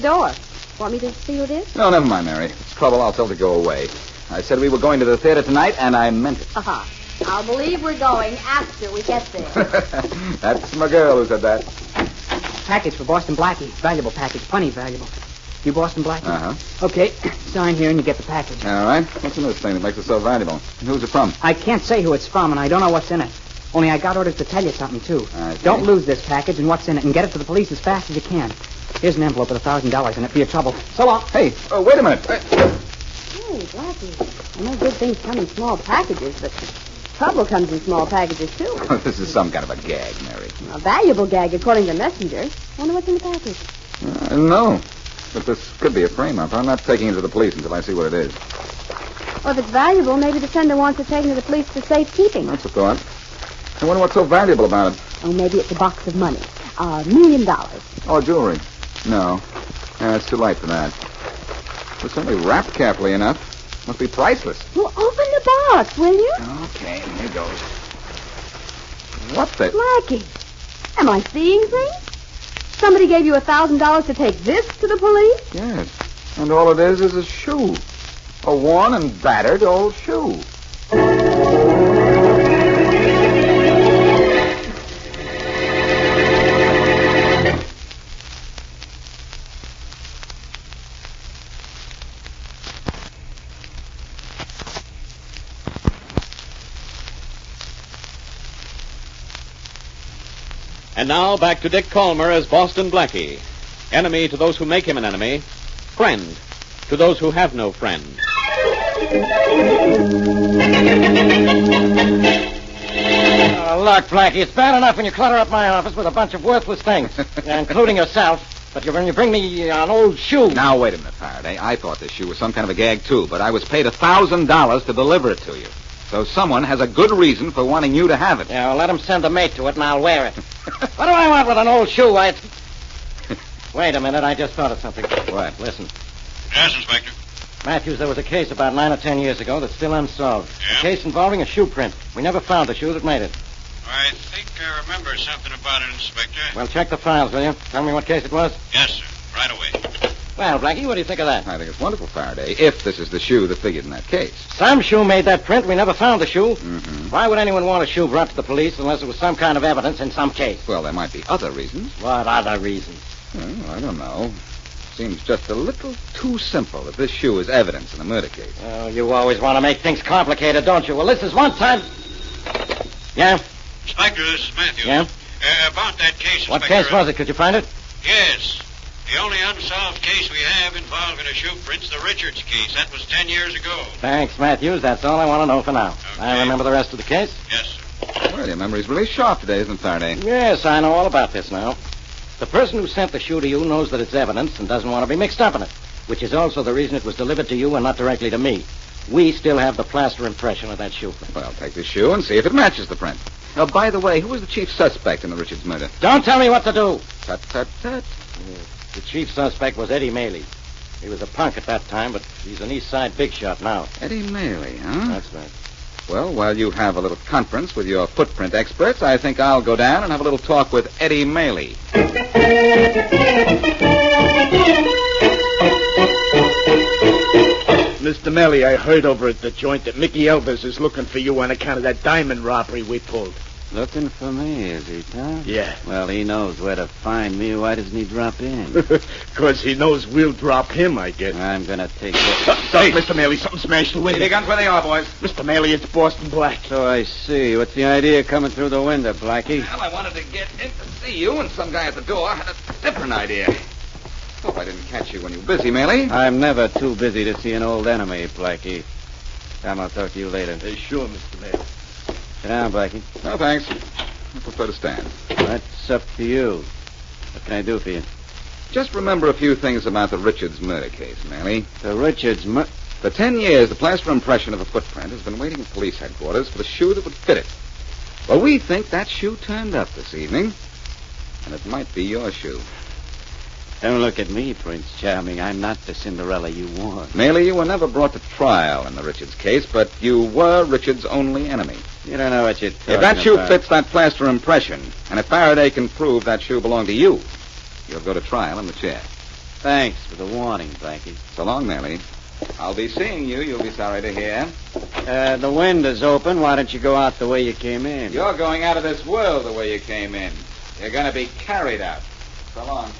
door. Want me to see who it is? No, never mind, Mary. If it's trouble, I'll tell her to go away. I said we were going to the theater tonight, and I meant it. Uh-huh. I'll believe we're going after we get there. That's my girl who said that. Package for Boston Blackie. Valuable package. Plenty valuable. You Boston Blackie? Uh-huh. Okay. Sign here and you get the package. All right. What's in this thing that makes it so valuable? And who's it from? I can't say who it's from, and I don't know what's in it. Only I got orders to tell you something, too. Don't lose this package and what's in it, and get it to the police as fast as you can. Here's an envelope with $1,000 in it for your trouble. So long. Hey, wait a minute. Hey, Blackie, I know good things come in small packages, but trouble comes in small packages, too. This is some kind of a gag, Mary. A valuable gag, according to messengers. Wonder what's in the package. I don't know. But this could be a frame-up. I'm not taking it to the police until I see what it is. Well, if it's valuable, maybe the sender wants it taken to the police for safekeeping. That's a thought. I wonder what's so valuable about it. Oh, maybe it's a box of money. $1 million. Oh, jewelry. No. Yeah, it's too light for that. It's certainly wrapped carefully enough. Must be priceless. Well, open the box, will you? Okay, here goes. What the... Blackie, am I seeing things? Somebody gave you $1,000 to take this to the police? Yes. And all it is a shoe. A worn and battered old shoe. And now back to Dick Calmer as Boston Blackie. Enemy to those who make him an enemy. Friend to those who have no friend. Look, Blackie, it's bad enough when you clutter up my office with a bunch of worthless things, including yourself. But when you bring me an old shoe... Now, wait a minute, Faraday. I thought this shoe was some kind of a gag, too, but I was paid $1,000 to deliver it to you. So someone has a good reason for wanting you to have it. Yeah, well, let him send a mate to it, and I'll wear it. What do I want with an old shoe? Wait a minute, I just thought of something. What? Listen. Yes, Inspector. Matthews, there was a case about 9 or 10 years ago that's still unsolved. Yeah? A case involving a shoe print. We never found the shoe that made it. I think I remember something about it, Inspector. Well, check the files, will you? Tell me what case it was? Yes, sir. Right away. Well, Blackie, what do you think of that? I think it's wonderful, Faraday, if this is the shoe that figured in that case. Some shoe made that print. We never found the shoe. Mm-hmm. Why would anyone want a shoe brought to the police unless it was some kind of evidence in some case? Well, there might be other reasons. What other reasons? Well, I don't know. Seems just a little too simple that this shoe is evidence in a murder case. Oh, you always want to make things complicated, don't you? Well, this is one time... Yeah? Inspector, this is Matthews. Yeah? About that case, What Inspector, case was it? Could you find it? Yes. The only unsolved case we have involving a shoe print's the Richards case. That was 10 years ago. Thanks, Matthews. That's all I want to know for now. Okay. I remember the rest of the case. Yes, sir. Well, your memory's really sharp today, isn't it, Faraday? Yes, I know all about this now. The person who sent the shoe to you knows that it's evidence and doesn't want to be mixed up in it, which is also the reason it was delivered to you and not directly to me. We still have the plaster impression of that shoe print. Well, take the shoe and see if it matches the print. Oh, by the way, who was the chief suspect in the Richards murder? Don't tell me what to do. Tut, tut, tut. The chief suspect was Eddie Maley. He was a punk at that time, but he's an East Side big shot now. Eddie Maley, huh? That's right. Well, while you have a little conference with your footprint experts, I think I'll go down and have a little talk with Eddie Maley. Mr. Melly, I heard over at the joint that Mickey Elvis is looking for you on account of that diamond robbery we pulled. Looking for me, is he, Tom? Yeah. Well, he knows where to find me. Why doesn't he drop in? Because he knows we'll drop him, I guess. I'm going to take it. Hey, Mr. Maley, something smashed the window. Keep your guns where they are, boys. Mr. Maley, it's Boston Black. So I see. What's the idea coming through the window, Blackie? Well, I wanted to get in to see you, and some guy at the door had a different idea. Hope I didn't catch you when you were busy, Maley. I'm never too busy to see an old enemy, Blackie. Tom, I'll talk to you later. Hey, sure, Mr. Maley. Sit down, Blackie. No, thanks. I prefer to stand. That's up to you. What can I do for you? Just remember a few things about the Richards murder case, Maley. The Richards For 10 years, the plaster impression of a footprint has been waiting at police headquarters for the shoe that would fit it. Well, we think that shoe turned up this evening, and it might be your shoe. Don't look at me, Prince Charming. I'm not the Cinderella you want. Maley, you were never brought to trial in the Richards case, but you were Richards' only enemy. You don't know what you're talking If that shoe about. fits that plaster impression, and if Faraday can prove that shoe belonged to you, you'll go to trial in the chair. Thanks for the warning, Blackie. So long, Mary. I'll be seeing you, you'll be sorry to hear. The window's open. Why don't you go out the way you came in? You're going out of this world the way you came in. You're going to be carried out. So long.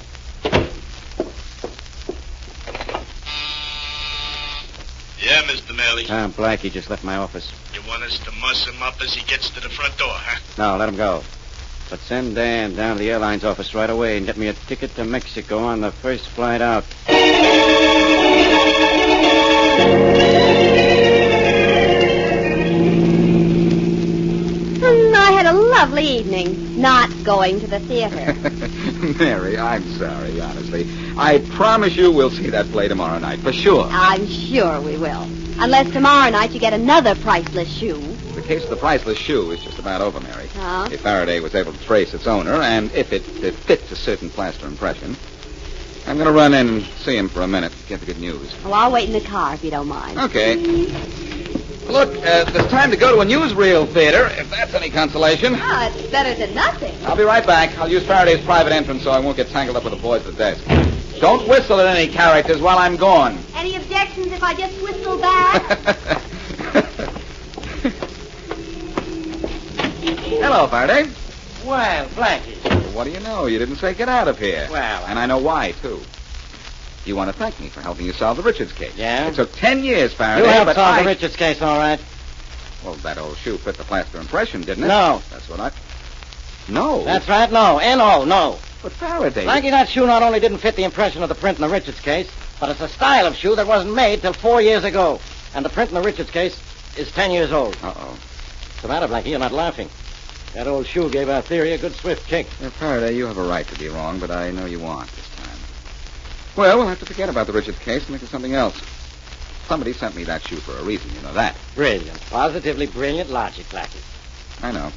Yeah, Mr. Melly. Blackie just left my office. You want us to muss him up as he gets to the front door, huh? No, let him go. But send Dan down to the airlines office right away and get me a ticket to Mexico on the first flight out. I had a lovely evening, not going to the theater. Mary, I'm sorry, honestly. I promise you we'll see that play tomorrow night, for sure. I'm sure we will. Unless tomorrow night you get another priceless shoe. The case of the priceless shoe is just about over, Mary. Oh? If Faraday was able to trace its owner, and if it fits a certain plaster impression, I'm going to run in and see him for a minute, get the good news. Well, I'll wait in the car if you don't mind. Okay. Look, there's time to go to a newsreel theater, if that's any consolation. Oh, it's better than nothing. I'll be right back. I'll use Faraday's private entrance so I won't get tangled up with the boys at the desk. Don't whistle at any characters while I'm gone. Any objections if I just whistle back? Hello, Faraday. Well, Blackie. What do you know? You didn't say get out of here. Well, And I know why, too. You want to thank me for helping you solve the Richards case. Yeah? It took 10 years, Faraday. You helped but solve the Richards case, all right. Well, that old shoe fit the plaster impression, didn't it? No. That's what I... No. That's right, no. N-O, no. But Faraday... Blackie, that shoe not only didn't fit the impression of the print in the Richards case, but it's a style of shoe that wasn't made till 4 years ago. And the print in the Richards case is 10 years old. Uh-oh. What's the matter, Blackie? You're not laughing. That old shoe gave our theory a good swift kick. Yeah, Faraday, you have a right to be wrong, but I know you aren't this time. Well, we'll have to forget about the Richards case and look at something else. Somebody sent me that shoe for a reason, you know that. Brilliant. Positively brilliant logic, Blackie. I know.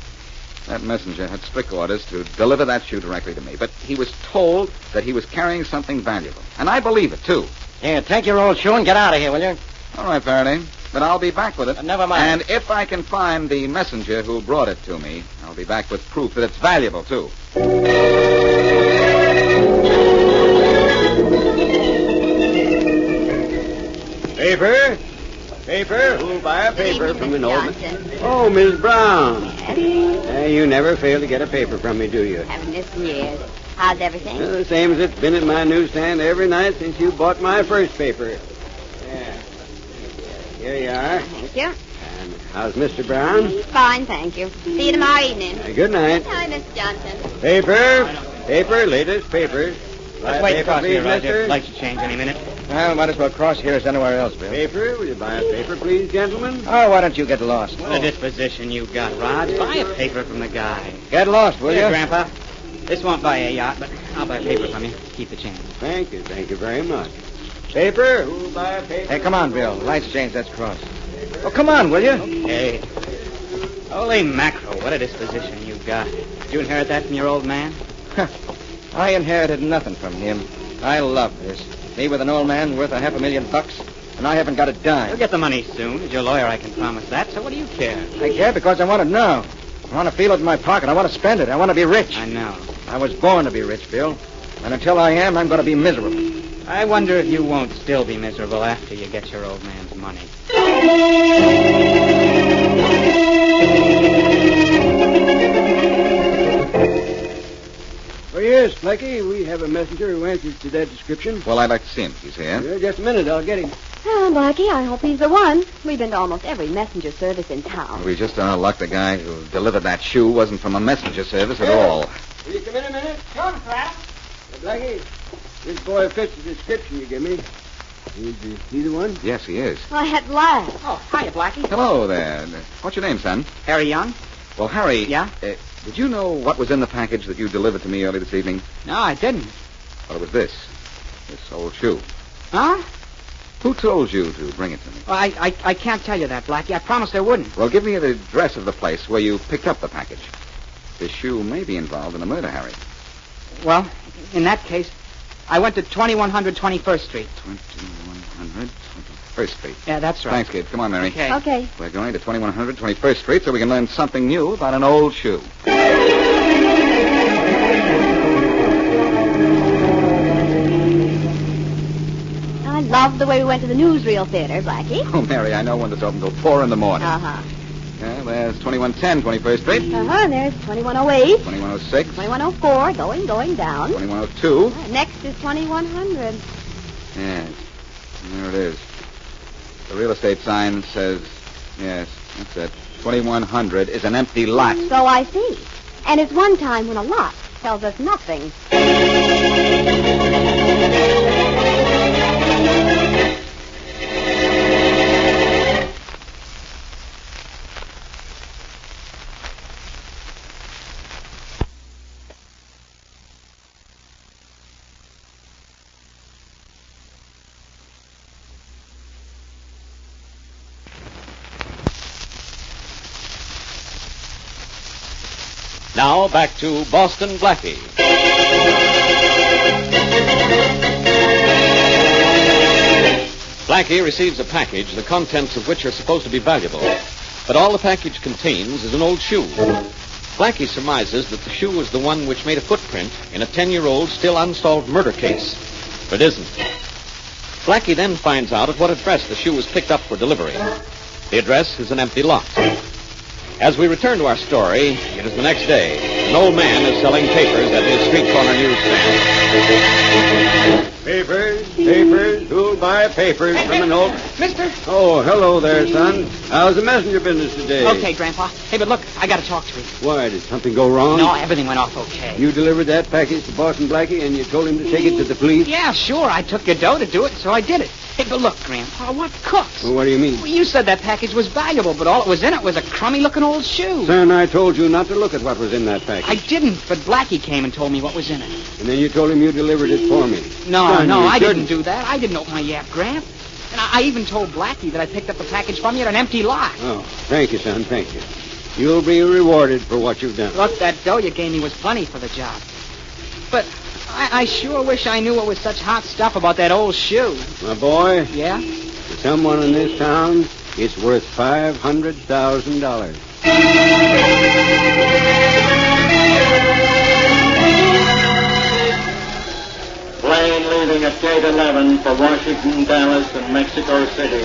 That messenger had strict orders to deliver that shoe directly to me, but he was told that he was carrying something valuable. And I believe it, too. Here, take your old shoe and get out of here, will you? All right, Faraday. But I'll be back with it. Never mind. And if I can find the messenger who brought it to me, I'll be back with proof that it's valuable, too. Paper? Paper? Who'll buy a paper Good from evening, an old... Mr. Johnson. Oh, Miss Brown. Yes? You never fail to get a paper from me, do you? Haven't missed in years. How's everything? The same as it's been at my newsstand every night since you bought my first paper. Yeah. Here you are. Thank you. And how's Mr. Brown? Fine, thank you. See you tomorrow evening. Good night. Hi, Mr. Johnson. Paper. Paper. Latest papers. Let's wait across here, Roger. mister? Lights will change any minute. Well, might as well cross here as anywhere else, Bill. Paper. Will you buy a paper, please, gentlemen? Oh, why don't you get lost? What a disposition you got, Rod. Buy a paper from the guy. Get lost, will Here, you? Grandpa. This won't buy a yacht, but I'll buy paper from you. Keep the change. Thank you. Thank you very much. Paper. Who'll buy a paper? Hey, come on, Bill. Lights change, let's cross. Oh, come on, will you? Okay. Holy mackerel, what a disposition you got. Did you inherit that from your old man? I inherited nothing from him. I love this. Me with an old man worth $500,000, and I haven't got a dime. You'll get the money soon. As your lawyer, I can promise that. So what do you care? I care because I want it now. I want to feel it in my pocket. I want to spend it. I want to be rich. I know. I was born to be rich, Bill. And until I am, I'm going to be miserable. I wonder if you won't still be miserable after you get your old man's money. Oh, yes, Blackie. We have a messenger who answers to that description. Well, I'd like to see him if he's here. Just a minute. I'll get him. Oh, Blackie, I hope he's the one. We've been to almost every messenger service in town. We just luck the guy who delivered that shoe wasn't from a messenger service at all. Will you come in a minute? Come, Crap. Blackie, this boy fits the description you give me. Is he the one? Yes, he is. Well, at last. Oh, hiya, Blackie. Hello there. What's your name, son? Harry Young? Well, Harry. Yeah? Did you know what was in the package that you delivered to me early this evening? No, I didn't. Well, it was this old shoe. Huh? Who told you to bring it to me? Well, I can't tell you that, Blackie. I promised I wouldn't. Well, give me the address of the place where you picked up the package. This shoe may be involved in a murder, Harry. Well, in that case, I went to 2100 21st Street. 2100 21st Street. Yeah, that's right. Thanks, kid. Come on, Mary. Okay. Okay. We're going to 2100 21st Street so we can learn something new about an old shoe. Love the way we went to the newsreel theater, Blackie. Oh, Mary, I know one that's open till 4 in the morning. Uh-huh. Yeah, there's 2110 21st Street. Uh-huh, and there's 2108. 2106. 2104, going down. 2102. Next is 2100. Yes, there it is. The real estate sign says, yes, that's it. 2100 is an empty lot. So I see. And it's one time when a lot tells us nothing. Now back to Boston Blackie. Blackie receives a package, the contents of which are supposed to be valuable. But all the package contains is an old shoe. Blackie surmises that the shoe is the one which made a footprint in a 10-year-old still unsolved murder case. But it isn't. Blackie then finds out at what address the shoe was picked up for delivery. The address is an empty lot. As we return to our story, it is the next day. An old man is selling papers at his street corner newsstand. Papers. Who'll buy papers from an old... Mister? Oh, hello there, son. How's the messenger business today? Okay, Grandpa. Hey, but look, I gotta talk to you. Why, did something go wrong? No, everything went off okay. You delivered that package to Boston Blackie and you told him to take it to the police? Yeah, sure. I took your dough to do it, so I did it. Hey, but look, Grandpa, what cooks? Well, what do you mean? Well, you said that package was valuable, but all that was in it was a crummy-looking old shoe. Son, I told you not to look at what was in that package. I didn't, but Blackie came and told me what was in it. And then you told him you delivered it for me. No, Son, you I shouldn't. didn't do that. I didn't open my yap, Gramp. And I even told Blackie that I picked up the package from you at an empty lot. Oh, thank you, son, thank you. You'll be rewarded for what you've done. Look, that dough you gave me was plenty for the job. But I sure wish I knew what was such hot stuff about that old shoe. My boy, Yeah? to someone in this town, it's worth $500,000. Plane leaving at gate 11 for Washington, Dallas, and Mexico City.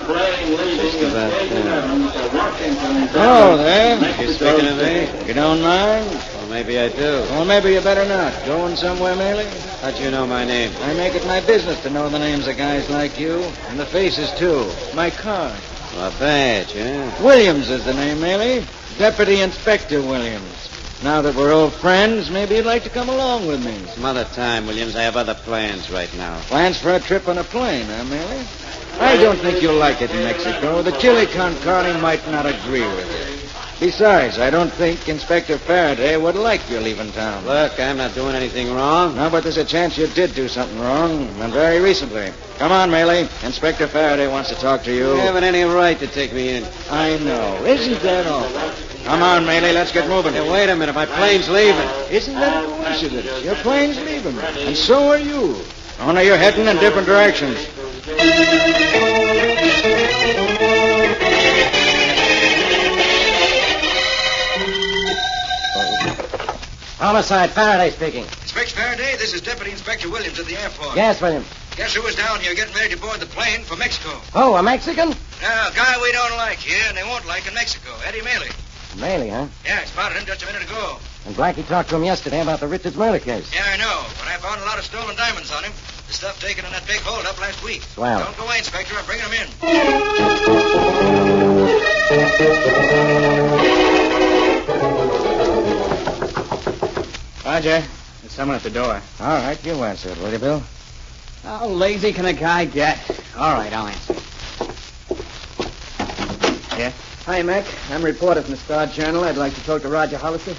Plane leaving at gate 11 for Washington, Hello Dallas, there. Mexico You speaking of City. me? You don't mind? Well, maybe I do. Well, maybe you better not. Going somewhere, Maley? How'd you know my name? I make it my business to know the names of guys like you, and the faces, too. My card. Well, badge, yeah? Williams is the name, Maley. Deputy Inspector Williams. Now that we're old friends, maybe you'd like to come along with me. Some other time, Williams. I have other plans right now. Plans for a trip on a plane, huh, Maley? I don't think you'll like it in Mexico. The chili con carne might not agree with you. Besides, I don't think Inspector Faraday would like you leaving town. Look, I'm not doing anything wrong. No, but there's a chance you did do something wrong, and very recently. Come on, Maley. Inspector Faraday wants to talk to you. You haven't any right to take me in. I know. Isn't that all? Come on, Maley. Let's get moving. Hey, wait a minute. My plane's leaving. Isn't that a coincidence? Your plane's leaving, and so are you. Only you're heading in different directions. Homicide, Faraday speaking. Inspector Faraday, this is Deputy Inspector Williams at the airport. Yes, William. Guess who was down here getting ready to board the plane for Mexico? Oh, a Mexican? A guy we don't like here and they won't like in Mexico. Eddie Maley. Maley, huh? Yeah, I spotted him just a minute ago. And Blackie talked to him yesterday about the Richards murder case. Yeah, I know. But I found a lot of stolen diamonds on him. The stuff taken in that big hold-up last week. Swell. Don't go away, Inspector. I'm bringing him in. Roger. There's someone at the door. All right, you answer it, will you, Bill? How lazy can a guy get? All right, I'll answer. Yeah? Hi, Mac. I'm a reporter from the Star-Journal. I'd like to talk to Roger Hollister.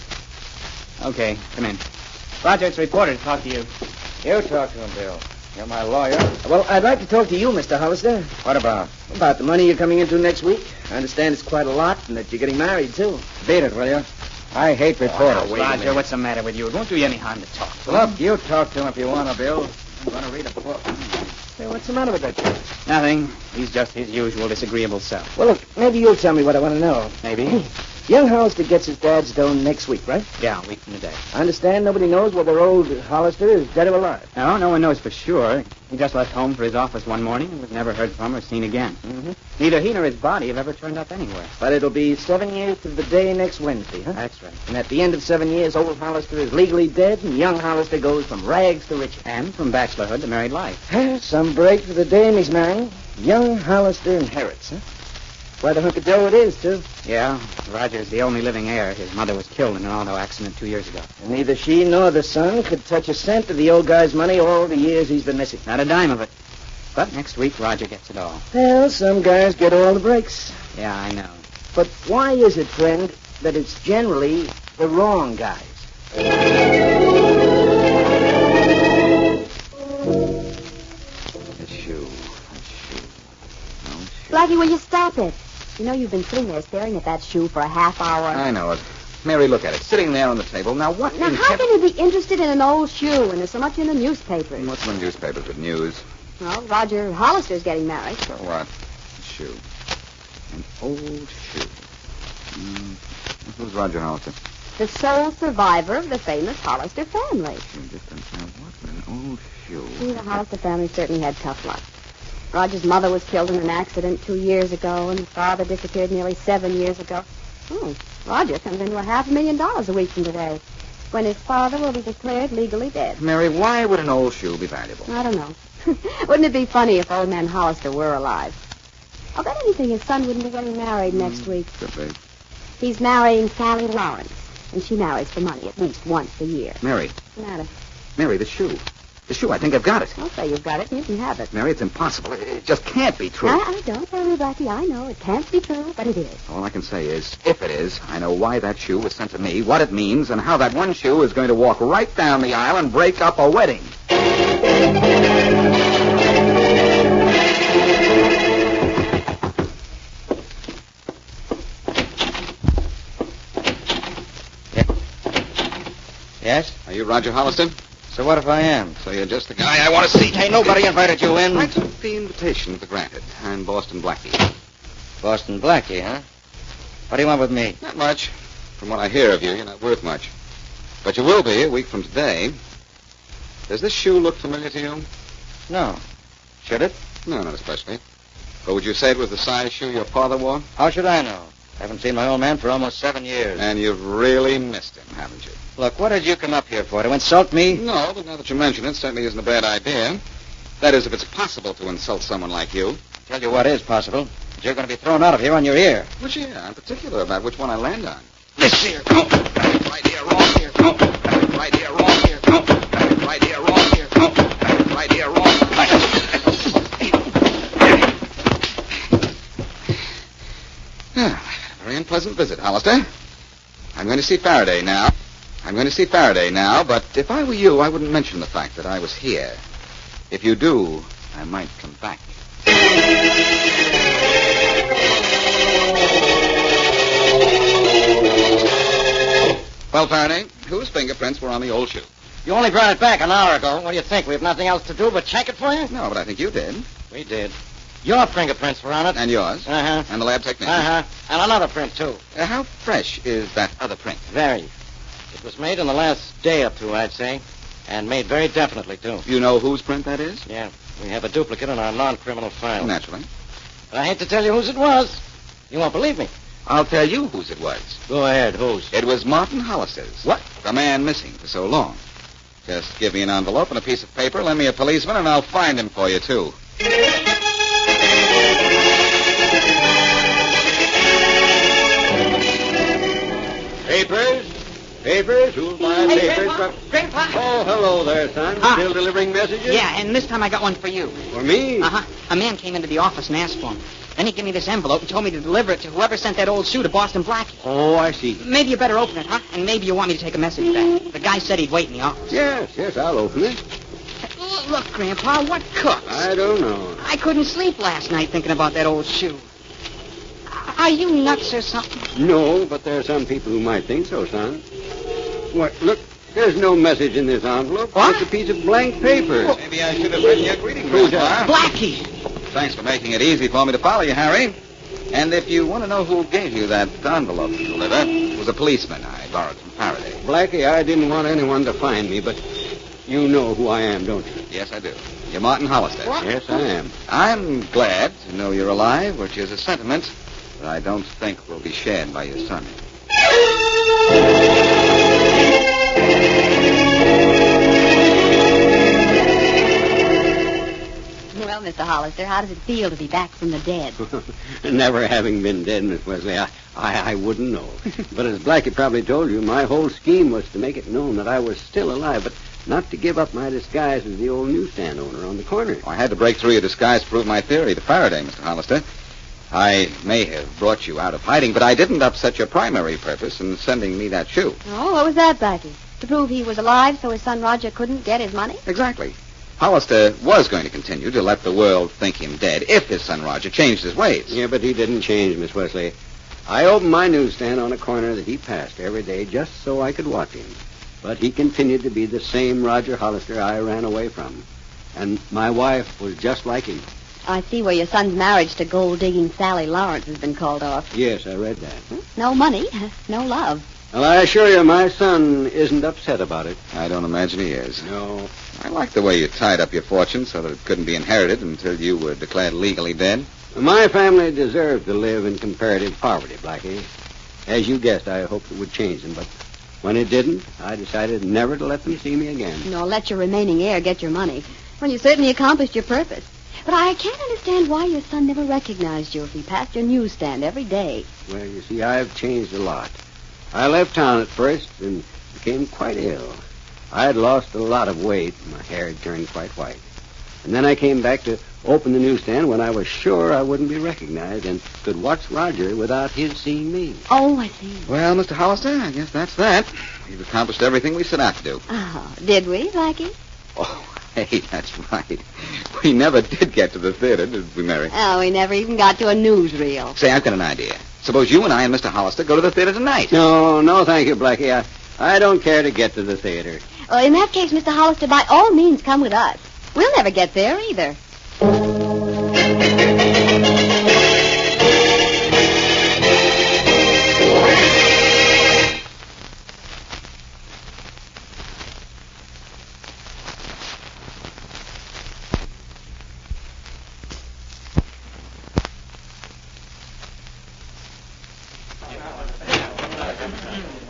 Okay, come in. Roger, it's a reporter to talk to you. You talk to him, Bill. You're my lawyer. Well, I'd like to talk to you, Mr. Hollister. What about? About the money you're coming into next week. I understand it's quite a lot and that you're getting married, too. Beat it, will you? I hate reporters. Roger, what's the matter with you? It won't do you any harm to talk to him. Look, you talk to him if you want to, Bill. I'm going to read a book. Say, what's the matter with that guy? Nothing. He's just his usual disagreeable self. Well, look, maybe you'll tell me what I want to know. Maybe. Young Hollister gets his dad's dough next week, right? Yeah, a week from today. I understand nobody knows whether old Hollister is dead or alive. No one knows for sure. He just left home for his office one morning and was never heard from or seen again. Mm-hmm. Neither he nor his body have ever turned up anywhere. But it'll be 7 years to the day next Wednesday, huh? That's right. And at the end of 7 years, old Hollister is legally dead, and young Hollister goes from rags to riches. And from bachelorhood to married life. Some break for the dame he's marrying. Young Hollister inherits, huh? Quite a hunk of dough it is, too. Yeah, Roger's the only living heir. His mother was killed in an auto accident 2 years ago. And neither she nor the son could touch a cent of the old guy's money all the years he's been missing. Not a dime of it. But next week, Roger gets it all. Well, some guys get all the breaks. Yeah, I know. But why is it, friend, that it's generally the wrong guys? Blackie, will you stop it? You know you've been sitting there staring at that shoe for a half hour. I know it. Mary, look at it. Sitting there on the table. Now, what Now, how can you be interested in an old shoe when there's so much in the newspapers? What's in the newspapers with news? Well, Roger Hollister's getting married. So what? A shoe. An old shoe. Who's Roger Hollister? The sole survivor of the famous Hollister family. What an old shoe. See, the Hollister family certainly had tough luck. Roger's mother was killed in an accident 2 years ago, and his father disappeared nearly 7 years ago. Roger comes into $500,000 a week from today, when his father will be declared legally dead. Mary, why would an old shoe be valuable? I don't know. Wouldn't it be funny if old man Hollister were alive? I'll bet anything his son wouldn't be getting married next week. Could be. He's marrying Sally Lawrence, and she marries for money at least once a year. Mary. What's the matter? Mary, the shoe. The shoe, I think I've got it. I'll say you've got it, and you can have it. Mary, it's impossible. It just can't be true. Don't tell me, Blackie. I know it can't be true, but it is. All I can say is, if it is, I know why that shoe was sent to me, what it means, and how that one shoe is going to walk right down the aisle and break up a wedding. Yes? Are you Roger Hollister? So what if I am? So you're just the guy I want to see. Hey, nobody invited you in. I took the invitation for granted. I'm Boston Blackie. Boston Blackie, huh? What do you want with me? Not much. From what I hear of you, you're not worth much. But you will be a week from today. Does this shoe look familiar to you? No. Should it? No, not especially. But would you say it was the size shoe your father wore? How should I know? I haven't seen my old man for almost 7 years. And you've really missed him, haven't you? Look, what did you come up here for? To insult me? No, but now that you mention it, certainly isn't a bad idea. That is, if it's possible to insult someone like you. I'll tell you what is possible. You're going to be thrown out of here on your ear. Which ear? I'm particular about which one I land on. This ear. Oh, right ear, wrong ear. Oh, right ear, wrong ear. Oh, right ear, wrong ear. Oh, right ear, wrong ear. Very unpleasant visit, Hollister. I'm going to see Faraday now. But if I were you, I wouldn't mention the fact that I was here. If you do, I might come back. Well, Faraday, whose fingerprints were on the old shoe? You only brought it back an hour ago. What do you think? We have nothing else to do but check it for you? No, but I think you did. We did. Your fingerprints were on it. And yours. Uh-huh. And the lab technician. Uh-huh. And another print, too. How fresh is that other print? Very. It was made in the last day or two, I'd say. And made very definitely, too. You know whose print that is? Yeah. We have a duplicate in our non-criminal file. Naturally. But I hate to tell you whose it was. You won't believe me. I'll tell you whose it was. Go ahead. Whose? It was Martin Hollister's. What? The man missing for so long. Just give me an envelope and a piece of paper, lend me a policeman, and I'll find him for you, too. Papers? Papers? Who's my papers? Grandpa. Oh, hello there, son. Still delivering messages? Yeah, and this time I got one for you. For me? Uh-huh. A man came into the office and asked for him. Then he gave me this envelope and told me to deliver it to whoever sent that old shoe to Boston Blackie. Oh, I see. Maybe you better open it, huh? And maybe you want me to take a message back. The guy said he'd wait in the office. Yes, I'll open it. Look, Grandpa, what cooks? I don't know. I couldn't sleep last night thinking about that old shoe. Are you nuts or something? No, but there are some people who might think so, son. What? Look, there's no message in this envelope. What? It's a piece of blank paper. Well, maybe I should have written your greeting, Who's Grandpa. Blackie. Thanks for making it easy for me to follow you, Harry. And if you want to know who gave you that envelope to deliver, it was a policeman I borrowed from Faraday. Blackie, I didn't want anyone to find me, but you know who I am, don't you? Yes, I do. You're Martin Hollister. Yes, I am. I'm glad to know you're alive, which is a sentiment that I don't think will be shared by your son. Well, Mr. Hollister, how does it feel to be back from the dead? Never having been dead, Miss Wesley, I wouldn't know. But as Blackie probably told you, my whole scheme was to make it known that I was still alive, but not to give up my disguise as the old newsstand owner on the corner. I had to break through your disguise to prove my theory to Faraday, Mr. Hollister. I may have brought you out of hiding, but I didn't upset your primary purpose in sending me that shoe. Oh, what was that, Blackie? To prove he was alive so his son Roger couldn't get his money? Exactly. Hollister was going to continue to let the world think him dead if his son Roger changed his ways. Yeah, but he didn't change, Miss Wesley. I opened my newsstand on a corner that he passed every day just so I could watch him. But he continued to be the same Roger Hollister I ran away from. And my wife was just like him. I see where your son's marriage to gold-digging Sally Lawrence has been called off. Yes, I read that. No money, no love. Well, I assure you, my son isn't upset about it. I don't imagine he is. No. I like the way you tied up your fortune so that it couldn't be inherited until you were declared legally dead. My family deserved to live in comparative poverty, Blackie. As you guessed, I hoped it would change them, but when it didn't, I decided never to let them see me again. Nor let your remaining heir get your money. Well, you certainly accomplished your purpose. But I can't understand why your son never recognized you if he passed your newsstand every day. Well, you see, I've changed a lot. I left town at first and became quite ill. I had lost a lot of weight. My hair had turned quite white. And then I came back to open the newsstand when I was sure I wouldn't be recognized and could watch Roger without his seeing me. Oh, I see. Well, Mr. Hollister, I guess that's that. We've accomplished everything we set out to do. Oh, did we, Blackie? Oh, hey, that's right. We never did get to the theater, did we, Mary? Oh, we never even got to a newsreel. Say, I've got an idea. Suppose you and I and Mr. Hollister go to the theater tonight. No, thank you, Blackie. I don't care to get to the theater. Well, in that case, Mr. Hollister, by all means, come with us. We'll never get there either.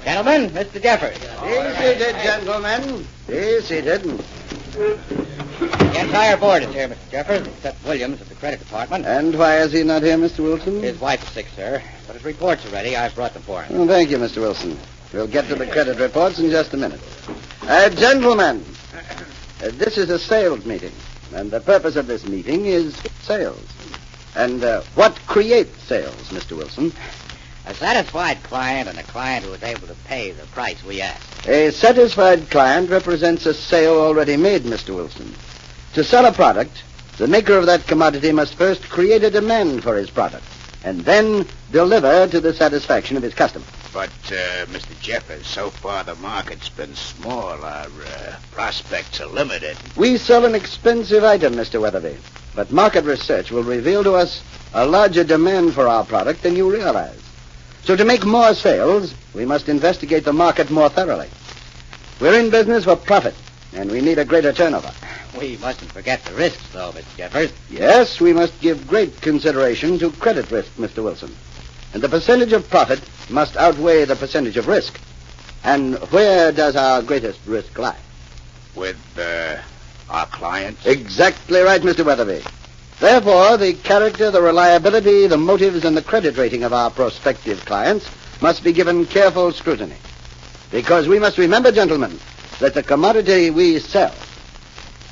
Gentlemen, Mr. Jeffers. Be seated, gentlemen. Be seated. The entire board is here, Mr. Jeffers, except Williams of the credit department. And why is he not here, Mr. Wilson? His wife is sick, sir, but his reports are ready. I've brought them for him. Well, thank you, Mr. Wilson. We'll get to the credit reports in just a minute. Gentlemen, this is a sales meeting, and the purpose of this meeting is sales. And what creates sales, Mr. Wilson? A satisfied client and a client who is able to pay the price we ask. A satisfied client represents a sale already made, Mr. Wilson. To sell a product, the maker of that commodity must first create a demand for his product, and then deliver to the satisfaction of his customer. But, Mr. Jeffers, so far the market's been small. Our prospects are limited. We sell an expensive item, Mr. Weatherby, but market research will reveal to us a larger demand for our product than you realize. So to make more sales, we must investigate the market more thoroughly. We're in business for profit, and we need a greater turnover. We mustn't forget the risks, though, Mr. Jeffers. Yes, we must give great consideration to credit risk, Mr. Wilson. And the percentage of profit must outweigh the percentage of risk. And where does our greatest risk lie? With, our clients? Exactly right, Mr. Weatherby. Therefore, the character, the reliability, the motives, and the credit rating of our prospective clients must be given careful scrutiny. Because we must remember, gentlemen, that the commodity we sell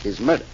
is murder.